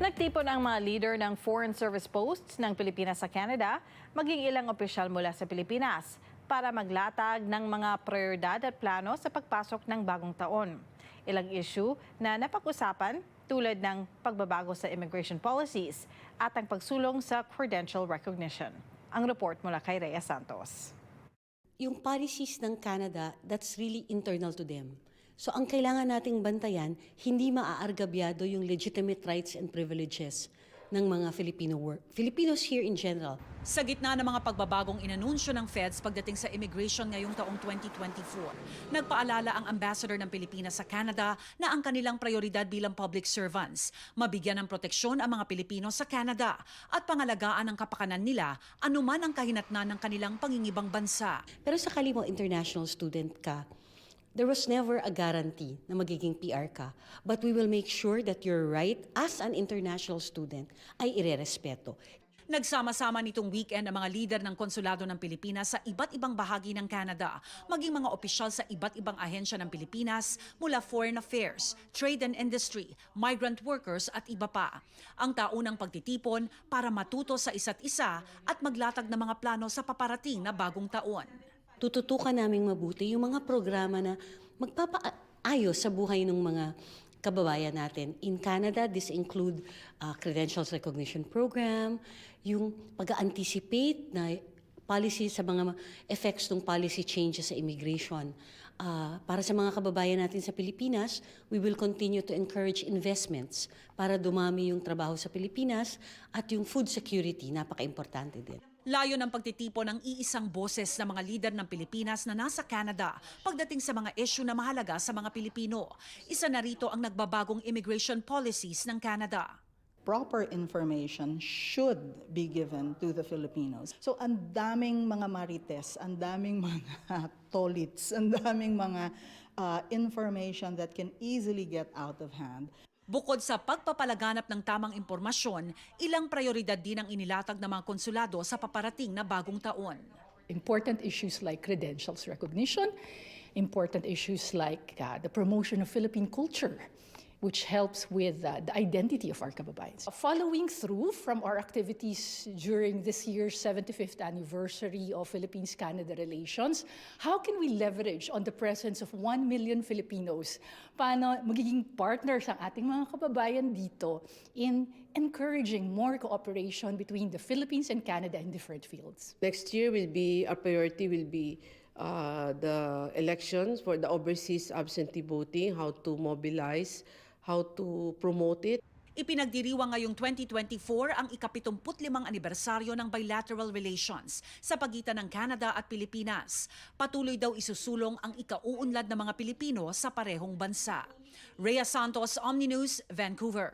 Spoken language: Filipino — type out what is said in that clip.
Nagtipon ang mga leader ng foreign service posts ng Pilipinas sa Canada, maging ilang opisyal mula sa Pilipinas para maglatag ng mga prioridad at plano sa pagpasok ng bagong taon. Ilang issue na napag-usapan tulad ng pagbabago sa immigration policies at ang pagsulong sa credential recognition. Ang report mula kay Rhea Santos. Yung policies ng Canada, that's really internal to them. So ang kailangan nating bantayan, hindi maaargabyado yung legitimate rights and privileges ng mga Filipinos here in general. Sa gitna ng mga pagbabagong inanunsyo ng Feds pagdating sa immigration ngayong taong 2024, nagpaalala ang ambassador ng Pilipinas sa Canada na ang kanilang prioridad bilang public servants, mabigyan ng proteksyon ang mga Pilipino sa Canada at pangalagaan ang kapakanan nila anuman ang kahinatnan ng kanilang pangingibang bansa. Pero sakali mo international student ka, there was never a guarantee na magiging PR ka. But we will make sure that your right as an international student ay irerespeto. Nagsama-sama nitong weekend ang mga lider ng konsulado ng Pilipinas sa iba't ibang bahagi ng Canada, maging mga opisyal sa iba't ibang ahensya ng Pilipinas mula Foreign Affairs, Trade and Industry, migrant workers at iba pa. Ang taunang pagtitipon para matuto sa isa't isa at maglatag ng mga plano sa paparating na bagong taon. Tututukan naming mabuti yung mga programa na magpapaayos sa buhay ng mga kababayan natin. In Canada, this include credentials recognition program, yung pag-anticipate na policy sa mga effects ng policy changes sa immigration. Para sa mga kababayan natin sa Pilipinas, we will continue to encourage investments para dumami yung trabaho sa Pilipinas at yung food security, napaka-importante din. Layo ng pagtitipon ng iisang boses ng mga lider ng Pilipinas na nasa Canada pagdating sa mga issue na mahalaga sa mga Pilipino. Isa na rito ang nagbabagong immigration policies ng Canada. Proper information should be given to the Filipinos. So ang daming mga marites, ang daming mga tolits, ang daming mga information that can easily get out of hand. Bukod sa pagpapalaganap ng tamang impormasyon, ilang prioridad din ang inilatag ng mga konsulado sa paparating na bagong taon. Important issues like credentials recognition, important issues like the promotion of Philippine culture, which helps with the identity of our kababayans. Following through from our activities during this year's 75th anniversary of Philippines-Canada relations, how can we leverage on the presence of 1 million Filipinos? Paano magiging partners ang ating mga kababayan dito in encouraging more cooperation between the Philippines and Canada in different fields? Next year our priority will be the elections for the overseas absentee voting, how to mobilize, how to promote it. Ipinagdiriwang ngayong 2024 ang ika-75 anibersaryo ng bilateral relations sa pagitan ng Canada at Pilipinas. Patuloy daw isusulong ang ikauunlad ng mga Pilipino sa parehong bansa. Rhea Santos, Omni News, Vancouver.